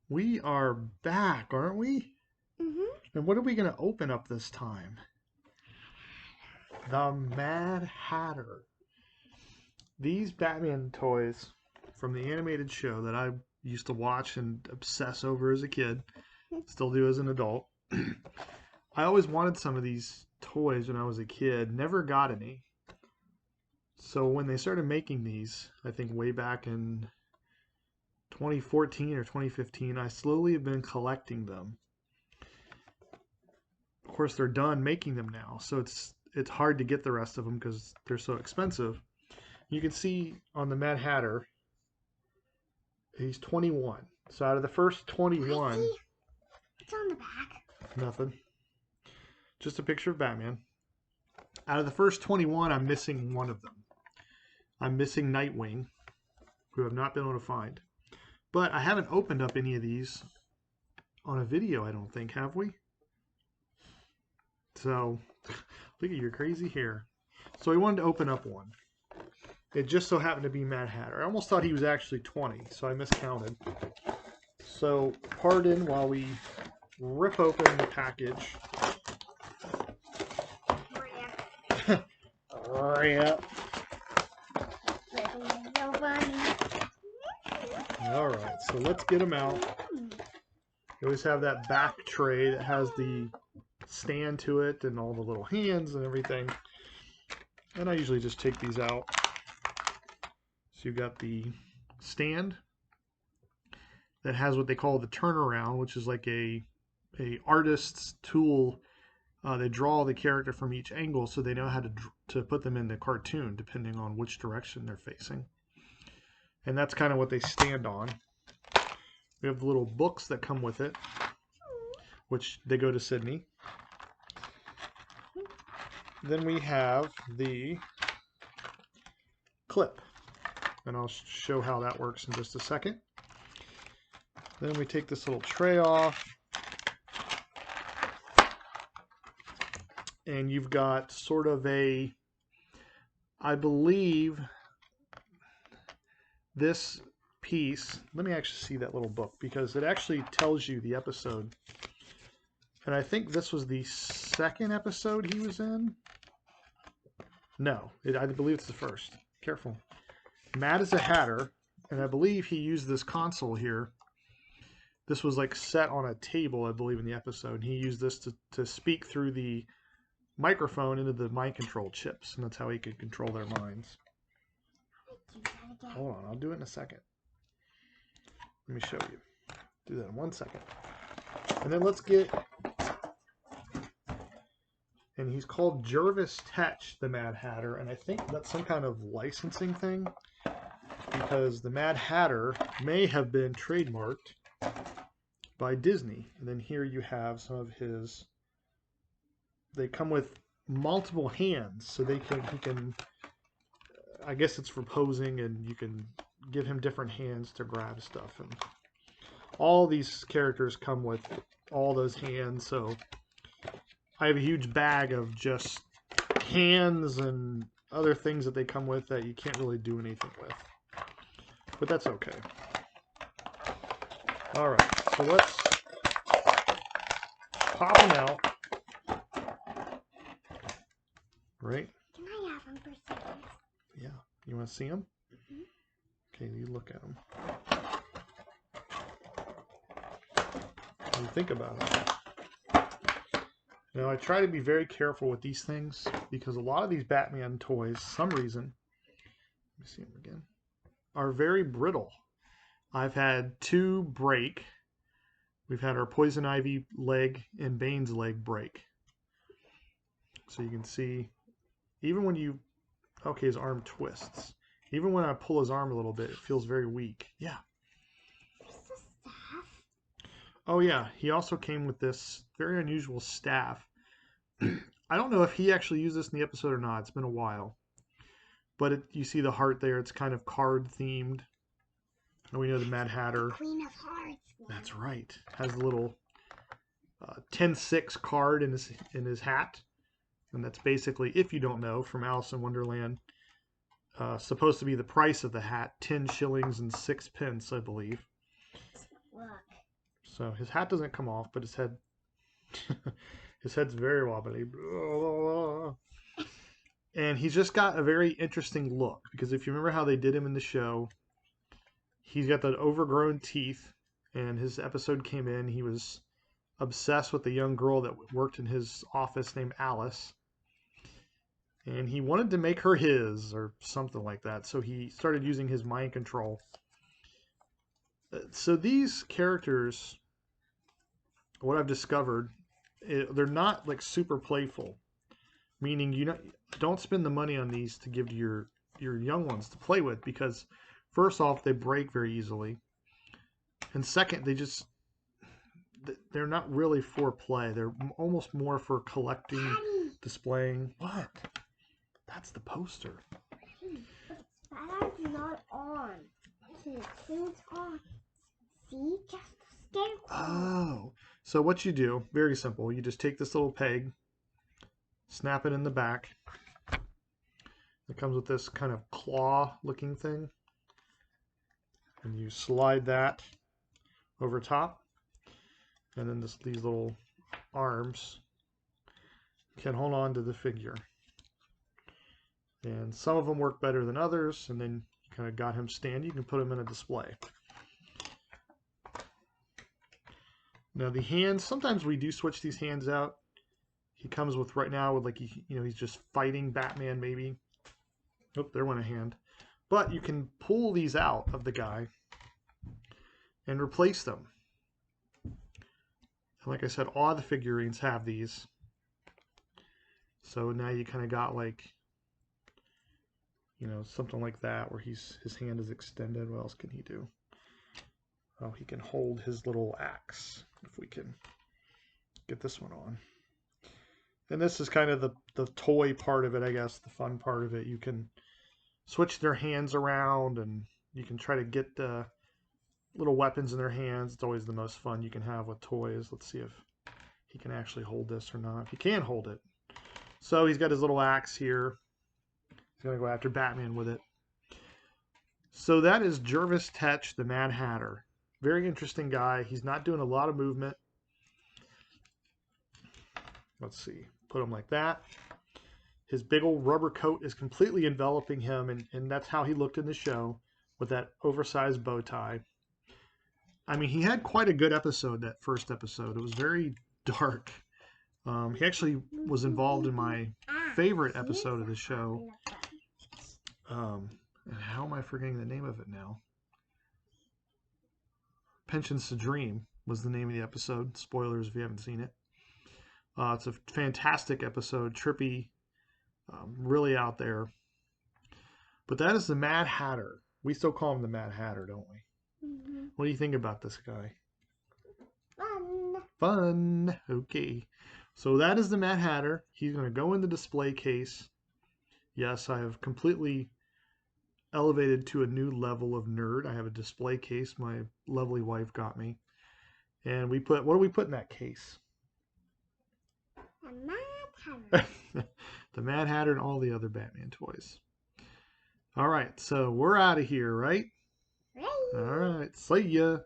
We are back, aren't we? Mm-hmm. And what are we going to open up this time? The Mad Hatter. These Batman toys from the animated show that I used to watch and obsess over as a kid, still do as an adult. I always wanted some of these toys when I was a kid, never got any. So when they started making these, I think way back in 2014 or 2015, I slowly have been collecting them. Of course, they're done making them now, so it's hard to get the rest of them because they're so expensive. You can see on the Mad Hatter, he's 21. So out of the first 21, What's on the back? nothing. Just a picture of Batman. Out of the first 21, I'm missing one of them. I'm missing Nightwing, who I've not been able to find. But I haven't opened up any of these on a video, I don't think, have we? So, look at your crazy hair. So we wanted to open up one. It just so happened to be Mad Hatter. I almost thought he was actually 20, so I miscounted. So, pardon while we rip open the package. Rip. So funny. Alright, so let's get them out. You always have that back tray that has the stand to it and all the little hands and everything. And I usually just take these out. So you've got the stand that has what they call the turnaround, which is like a artist's tool. They draw the character from each angle so they know how to put them in the cartoon depending on which direction they're facing. And that's kind of what they stand on. We have the little books that come with it, which they go to Sydney. Then we have the clip, and I'll show how that works in just a second. Then we take this little tray off, and you've got sort of a, I believe, this piece. Let me actually see that little book because it actually tells you the episode. And I think this was the second episode he was in. No, I believe it's the first. Careful. Mad as a Hatter, and I believe he used this console here. This was like set on a table, I believe, in the episode. He used this to speak through the microphone into the mind control chips, and that's how he could control their minds. Hold on, I'll do it in a second. Let me show you. Do that in 1 second. And then let's get... And he's called Jervis Tetch, the Mad Hatter, and I think that's some kind of licensing thing, because the Mad Hatter may have been trademarked by Disney. And then here you have some of his... They come with multiple hands, so he can... I guess it's for posing, and you can give him different hands to grab stuff. And all these characters come with all those hands, so I have a huge bag of just hands and other things that they come with that you can't really do anything with. But that's okay. Alright, so let's pop them out. Right? Can I have them for seconds? Yeah. You want to see them? Mm-hmm. Okay, you look at them. What do you think about them? Now, I try to be very careful with these things because a lot of these Batman toys, some reason, let me see them again, are very brittle. I've had 2 break. We've had our Poison Ivy leg and Bane's leg break. So you can see, even when you, okay, his arm twists. Even when I pull his arm a little bit, it feels very weak. Yeah. Where's the staff? Oh yeah, he also came with this very unusual staff. I don't know if he actually used this in the episode or not. It's been a while. But you see the heart there. It's kind of card themed. And we know the Mad Hatter. Queen of Hearts. That's right. Has the little 10-6 card in his hat. And that's basically, if you don't know, from Alice in Wonderland. Supposed to be the price of the hat. 10 shillings and 6 pence, I believe. Look. So his hat doesn't come off, but his head, his head's very wobbly. And he's just got a very interesting look because if you remember how they did him in the show, he's got the overgrown teeth. And his episode came in, he was obsessed with a young girl that worked in his office named Alice. And he wanted to make her his or something like that. So he started using his mind control. So these characters, what I've discovered, they're not like super playful. Meaning you don't spend the money on these to give to your young ones to play with because first off, they break very easily. And second, they're not really for play. They're almost more for collecting, Daddy, displaying. What? That's the poster. Daddy's not on. It's on. See? Just a scarecrow. Oh. So what you do, very simple. You just take this little peg, snap it in the back. It comes with this kind of claw looking thing. And you slide that over top. And then these little arms can hold on to the figure. And some of them work better than others. And then you kind of got him standing. You can put him in a display. Now the hands, sometimes we do switch these hands out. He comes with right now with like, he's just fighting Batman maybe. Oh, there went a hand. But you can pull these out of the guy and replace them. And like I said, all the figurines have these. So now you kind of got like, something like that where his hand is extended. What else can he do? Oh, he can hold his little axe, if we can get this one on. And this is kind of the toy part of it, I guess, the fun part of it. You can switch their hands around and you can try to get the little weapons in their hands. It's always the most fun you can have with toys. Let's see if he can actually hold this or not. He can hold it. So he's got his little axe here. He's going to go after Batman with it. So that is Jervis Tetch, the Mad Hatter. Very interesting guy. He's not doing a lot of movement. Let's see. Put him like that. His big old rubber coat is completely enveloping him, and that's how he looked in the show with that oversized bow tie. I mean, he had quite a good episode, that first episode. It was very dark. He actually was involved in my favorite episode of the show. And how am I forgetting the name of it now? Pensions to Dream was the name of the episode. Spoilers if you haven't seen it. It's a fantastic episode, trippy, really out there. But that is the Mad Hatter. We still call him the Mad Hatter, don't we? Mm-hmm. What do you think about this guy? Fun. Fun. Okay. So that is the Mad Hatter. He's going to go in the display case. Yes, I have completely elevated to a new level of nerd. I have a display case my lovely wife got me. And what do we put in that case? The Mad Hatter. The Mad Hatter and all the other Batman toys. All right, so we're out of here, right? Right. All right, see ya.